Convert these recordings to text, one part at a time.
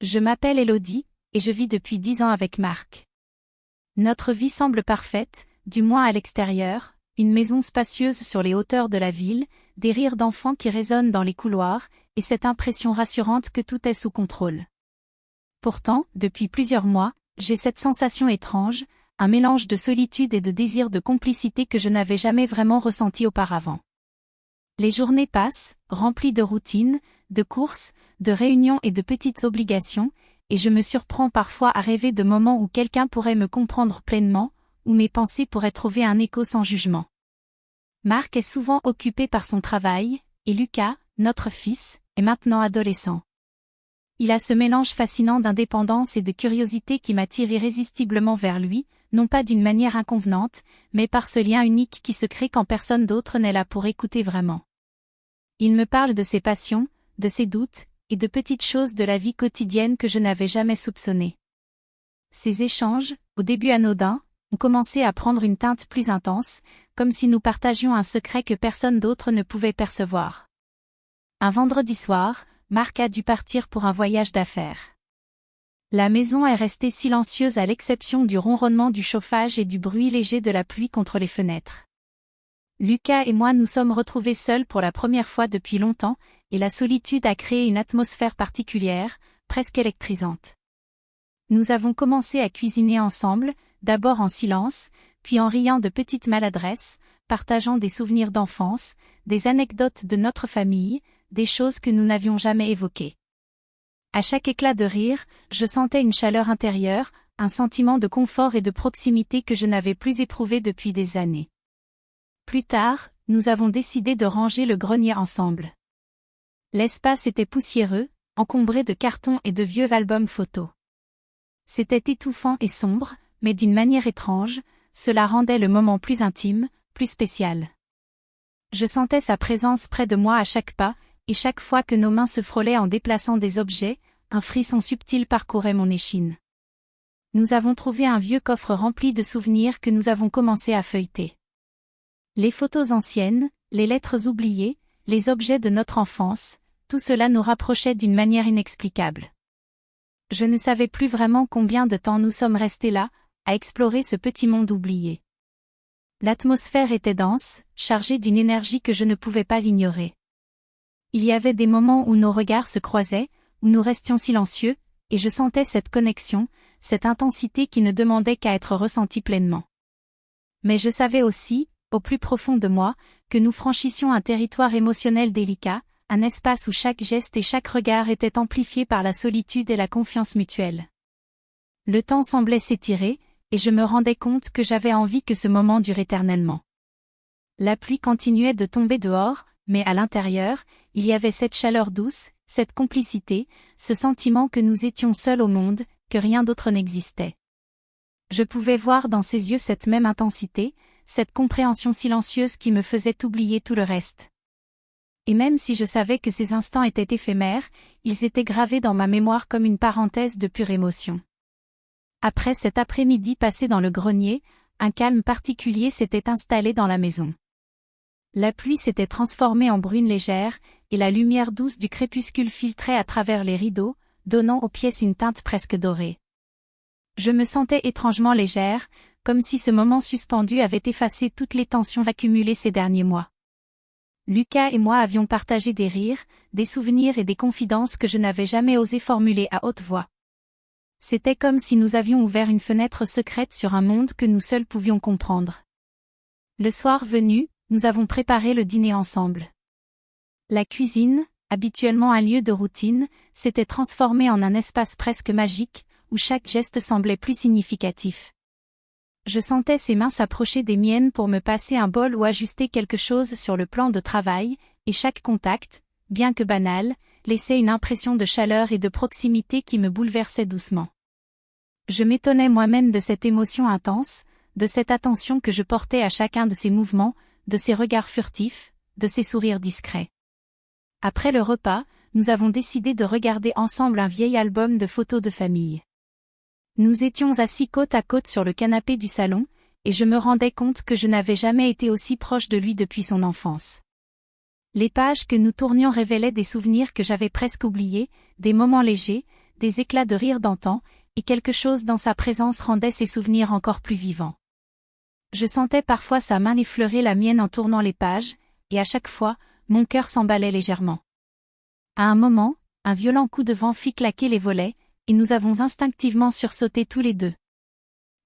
Je m'appelle Elodie, et je vis depuis 10 ans avec Marc. Notre vie semble parfaite, du moins à l'extérieur, une maison spacieuse sur les hauteurs de la ville, des rires d'enfants qui résonnent dans les couloirs, et cette impression rassurante que tout est sous contrôle. Pourtant, depuis plusieurs mois, j'ai cette sensation étrange, un mélange de solitude et de désir de complicité que je n'avais jamais vraiment ressenti auparavant. Les journées passent, remplies de routines, de courses, de réunions et de petites obligations, et je me surprends parfois à rêver de moments où quelqu'un pourrait me comprendre pleinement, où mes pensées pourraient trouver un écho sans jugement. Marc est souvent occupé par son travail, et Lucas, notre fils, est maintenant adolescent. Il a ce mélange fascinant d'indépendance et de curiosité qui m'attire irrésistiblement vers lui, non pas d'une manière inconvenante, mais par ce lien unique qui se crée quand personne d'autre n'est là pour écouter vraiment. Il me parle de ses passions, de ses doutes, et de petites choses de la vie quotidienne que je n'avais jamais soupçonnées. Ces échanges, au début anodins, ont commencé à prendre une teinte plus intense, comme si nous partagions un secret que personne d'autre ne pouvait percevoir. Un vendredi soir, Marc a dû partir pour un voyage d'affaires. La maison est restée silencieuse à l'exception du ronronnement du chauffage et du bruit léger de la pluie contre les fenêtres. Lucas et moi nous sommes retrouvés seuls pour la première fois depuis longtemps, et la solitude a créé une atmosphère particulière, presque électrisante. Nous avons commencé à cuisiner ensemble, d'abord en silence, puis en riant de petites maladresses, partageant des souvenirs d'enfance, des anecdotes de notre famille, des choses que nous n'avions jamais évoquées. À chaque éclat de rire, je sentais une chaleur intérieure, un sentiment de confort et de proximité que je n'avais plus éprouvé depuis des années. Plus tard, nous avons décidé de ranger le grenier ensemble. L'espace était poussiéreux, encombré de cartons et de vieux albums photos. C'était étouffant et sombre, mais d'une manière étrange, cela rendait le moment plus intime, plus spécial. Je sentais sa présence près de moi à chaque pas, et chaque fois que nos mains se frôlaient en déplaçant des objets, un frisson subtil parcourait mon échine. Nous avons trouvé un vieux coffre rempli de souvenirs que nous avons commencé à feuilleter. Les photos anciennes, les lettres oubliées, les objets de notre enfance, tout cela nous rapprochait d'une manière inexplicable. Je ne savais plus vraiment combien de temps nous sommes restés là, à explorer ce petit monde oublié. L'atmosphère était dense, chargée d'une énergie que je ne pouvais pas ignorer. Il y avait des moments où nos regards se croisaient, où nous restions silencieux, et je sentais cette connexion, cette intensité qui ne demandait qu'à être ressentie pleinement. Mais je savais aussi, au plus profond de moi, que nous franchissions un territoire émotionnel délicat, un espace où chaque geste et chaque regard étaient amplifiés par la solitude et la confiance mutuelle. Le temps semblait s'étirer, et je me rendais compte que j'avais envie que ce moment dure éternellement. La pluie continuait de tomber dehors, mais à l'intérieur, il y avait cette chaleur douce, cette complicité, ce sentiment que nous étions seuls au monde, que rien d'autre n'existait. Je pouvais voir dans ses yeux cette même intensité, cette compréhension silencieuse qui me faisait oublier tout le reste. Et même si je savais que ces instants étaient éphémères, ils étaient gravés dans ma mémoire comme une parenthèse de pure émotion. Après cet après-midi passé dans le grenier, un calme particulier s'était installé dans la maison. La pluie s'était transformée en bruine légère, et la lumière douce du crépuscule filtrait à travers les rideaux, donnant aux pièces une teinte presque dorée. Je me sentais étrangement légère, comme si ce moment suspendu avait effacé toutes les tensions accumulées ces derniers mois. Lucas et moi avions partagé des rires, des souvenirs et des confidences que je n'avais jamais osé formuler à haute voix. C'était comme si nous avions ouvert une fenêtre secrète sur un monde que nous seuls pouvions comprendre. Le soir venu, nous avons préparé le dîner ensemble. La cuisine, habituellement un lieu de routine, s'était transformée en un espace presque magique, où chaque geste semblait plus significatif. Je sentais ses mains s'approcher des miennes pour me passer un bol ou ajuster quelque chose sur le plan de travail, et chaque contact, bien que banal, laissait une impression de chaleur et de proximité qui me bouleversait doucement. Je m'étonnais moi-même de cette émotion intense, de cette attention que je portais à chacun de ses mouvements, de ses regards furtifs, de ses sourires discrets. Après le repas, nous avons décidé de regarder ensemble un vieil album de photos de famille. Nous étions assis côte à côte sur le canapé du salon, et je me rendais compte que je n'avais jamais été aussi proche de lui depuis son enfance. Les pages que nous tournions révélaient des souvenirs que j'avais presque oubliés, des moments légers, des éclats de rire d'antan, et quelque chose dans sa présence rendait ses souvenirs encore plus vivants. Je sentais parfois sa main effleurer la mienne en tournant les pages, et à chaque fois, mon cœur s'emballait légèrement. À un moment, un violent coup de vent fit claquer les volets, et nous avons instinctivement sursauté tous les deux.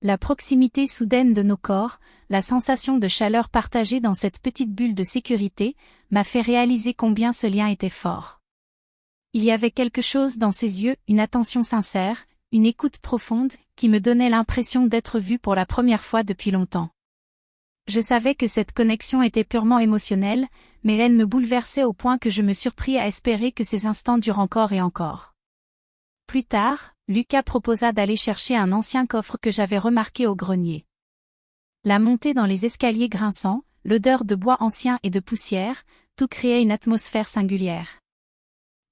La proximité soudaine de nos corps, la sensation de chaleur partagée dans cette petite bulle de sécurité, m'a fait réaliser combien ce lien était fort. Il y avait quelque chose dans ses yeux, une attention sincère, une écoute profonde, qui me donnait l'impression d'être vue pour la première fois depuis longtemps. Je savais que cette connexion était purement émotionnelle, mais elle me bouleversait au point que je me surpris à espérer que ces instants durent encore et encore. Plus tard, Lucas proposa d'aller chercher un ancien coffre que j'avais remarqué au grenier. La montée dans les escaliers grinçants, l'odeur de bois ancien et de poussière, tout créait une atmosphère singulière.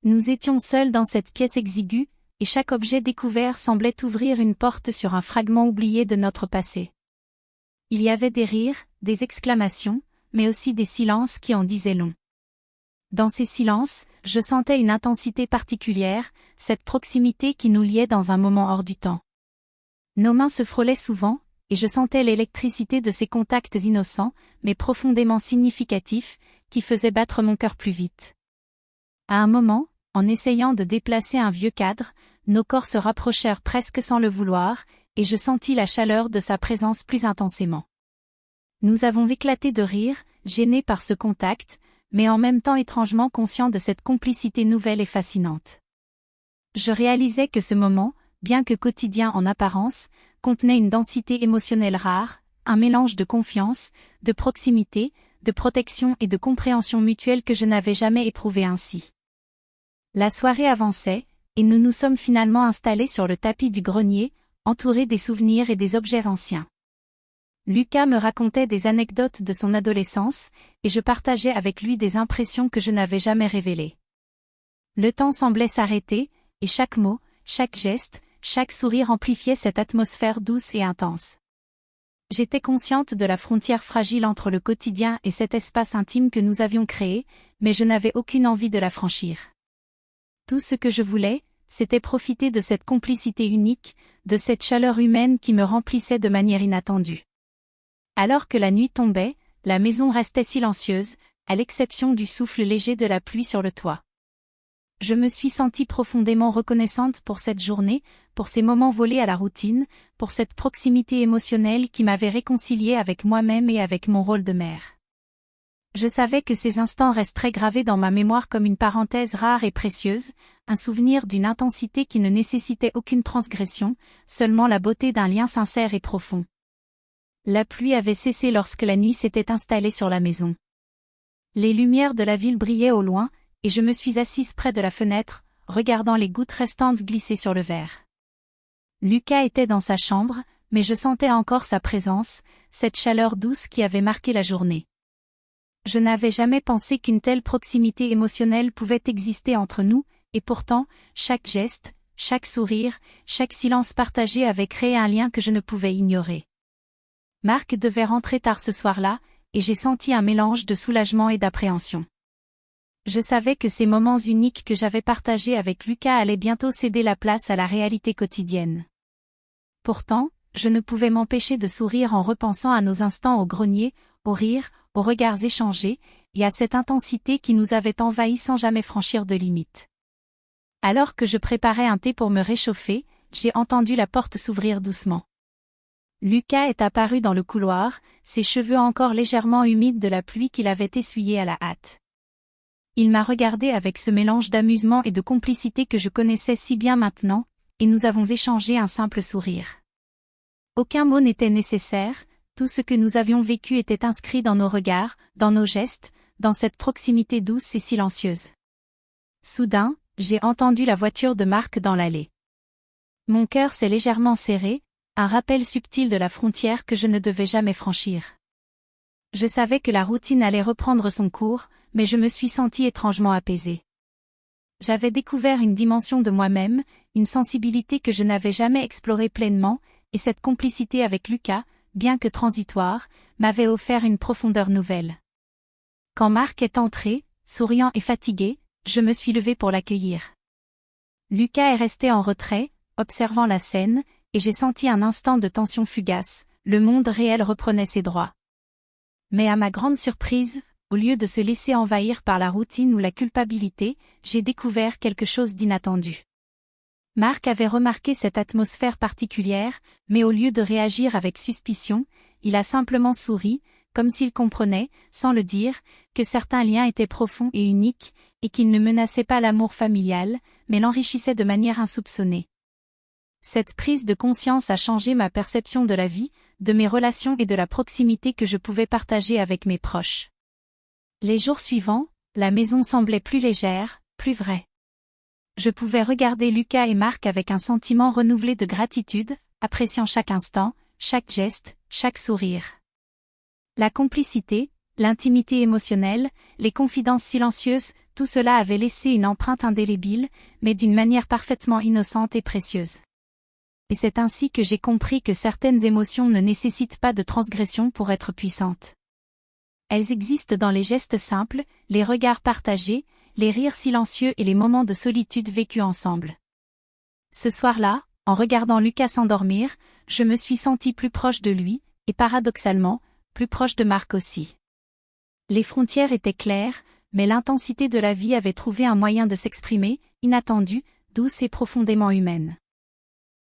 Nous étions seuls dans cette pièce exiguë, et chaque objet découvert semblait ouvrir une porte sur un fragment oublié de notre passé. Il y avait des rires, des exclamations, mais aussi des silences qui en disaient long. Dans ces silences, je sentais une intensité particulière, cette proximité qui nous liait dans un moment hors du temps. Nos mains se frôlaient souvent, et je sentais l'électricité de ces contacts innocents, mais profondément significatifs, qui faisaient battre mon cœur plus vite. À un moment, en essayant de déplacer un vieux cadre, nos corps se rapprochèrent presque sans le vouloir, et je sentis la chaleur de sa présence plus intensément. Nous avons éclaté de rire, gênés par ce contact, mais en même temps étrangement conscients de cette complicité nouvelle et fascinante. Je réalisais que ce moment, bien que quotidien en apparence, contenait une densité émotionnelle rare, un mélange de confiance, de proximité, de protection et de compréhension mutuelle que je n'avais jamais éprouvé ainsi. La soirée avançait, et nous nous sommes finalement installés sur le tapis du grenier, entourés des souvenirs et des objets anciens. Lucas me racontait des anecdotes de son adolescence, et je partageais avec lui des impressions que je n'avais jamais révélées. Le temps semblait s'arrêter, et chaque mot, chaque geste, chaque sourire amplifiait cette atmosphère douce et intense. J'étais consciente de la frontière fragile entre le quotidien et cet espace intime que nous avions créé, mais je n'avais aucune envie de la franchir. Tout ce que je voulais, c'était profiter de cette complicité unique, de cette chaleur humaine qui me remplissait de manière inattendue. Alors que la nuit tombait, la maison restait silencieuse, à l'exception du souffle léger de la pluie sur le toit. Je me suis sentie profondément reconnaissante pour cette journée, pour ces moments volés à la routine, pour cette proximité émotionnelle qui m'avait réconciliée avec moi-même et avec mon rôle de mère. Je savais que ces instants resteraient gravés dans ma mémoire comme une parenthèse rare et précieuse, un souvenir d'une intensité qui ne nécessitait aucune transgression, seulement la beauté d'un lien sincère et profond. La pluie avait cessé lorsque la nuit s'était installée sur la maison. Les lumières de la ville brillaient au loin, et je me suis assise près de la fenêtre, regardant les gouttes restantes glisser sur le verre. Lucas était dans sa chambre, mais je sentais encore sa présence, cette chaleur douce qui avait marqué la journée. Je n'avais jamais pensé qu'une telle proximité émotionnelle pouvait exister entre nous, et pourtant, chaque geste, chaque sourire, chaque silence partagé avait créé un lien que je ne pouvais ignorer. Marc devait rentrer tard ce soir-là, et j'ai senti un mélange de soulagement et d'appréhension. Je savais que ces moments uniques que j'avais partagés avec Lucas allaient bientôt céder la place à la réalité quotidienne. Pourtant, je ne pouvais m'empêcher de sourire en repensant à nos instants au grenier, aux rires, aux regards échangés, et à cette intensité qui nous avait envahis sans jamais franchir de limite. Alors que je préparais un thé pour me réchauffer, j'ai entendu la porte s'ouvrir doucement. Lucas est apparu dans le couloir, ses cheveux encore légèrement humides de la pluie qu'il avait essuyée à la hâte. Il m'a regardé avec ce mélange d'amusement et de complicité que je connaissais si bien maintenant, et nous avons échangé un simple sourire. Aucun mot n'était nécessaire, tout ce que nous avions vécu était inscrit dans nos regards, dans nos gestes, dans cette proximité douce et silencieuse. Soudain, j'ai entendu la voiture de Marc dans l'allée. Mon cœur s'est légèrement serré, un rappel subtil de la frontière que je ne devais jamais franchir. Je savais que la routine allait reprendre son cours, mais je me suis sentie étrangement apaisée. J'avais découvert une dimension de moi-même, une sensibilité que je n'avais jamais explorée pleinement, et cette complicité avec Lucas, bien que transitoire, m'avait offert une profondeur nouvelle. Quand Marc est entré, souriant et fatigué, je me suis levée pour l'accueillir. Lucas est resté en retrait, observant la scène, et j'ai senti un instant de tension fugace, le monde réel reprenait ses droits. Mais à ma grande surprise, au lieu de se laisser envahir par la routine ou la culpabilité, j'ai découvert quelque chose d'inattendu. Marc avait remarqué cette atmosphère particulière, mais au lieu de réagir avec suspicion, il a simplement souri, comme s'il comprenait, sans le dire, que certains liens étaient profonds et uniques, et qu'ils ne menaçaient pas l'amour familial, mais l'enrichissaient de manière insoupçonnée. Cette prise de conscience a changé ma perception de la vie, de mes relations et de la proximité que je pouvais partager avec mes proches. Les jours suivants, la maison semblait plus légère, plus vraie. Je pouvais regarder Lucas et Marc avec un sentiment renouvelé de gratitude, appréciant chaque instant, chaque geste, chaque sourire. La complicité, l'intimité émotionnelle, les confidences silencieuses, tout cela avait laissé une empreinte indélébile, mais d'une manière parfaitement innocente et précieuse. Et c'est ainsi que j'ai compris que certaines émotions ne nécessitent pas de transgression pour être puissantes. Elles existent dans les gestes simples, les regards partagés, les rires silencieux et les moments de solitude vécus ensemble. Ce soir-là, en regardant Lucas s'endormir, je me suis sentie plus proche de lui, et paradoxalement, plus proche de Marc aussi. Les frontières étaient claires, mais l'intensité de la vie avait trouvé un moyen de s'exprimer, inattendue, douce et profondément humaine.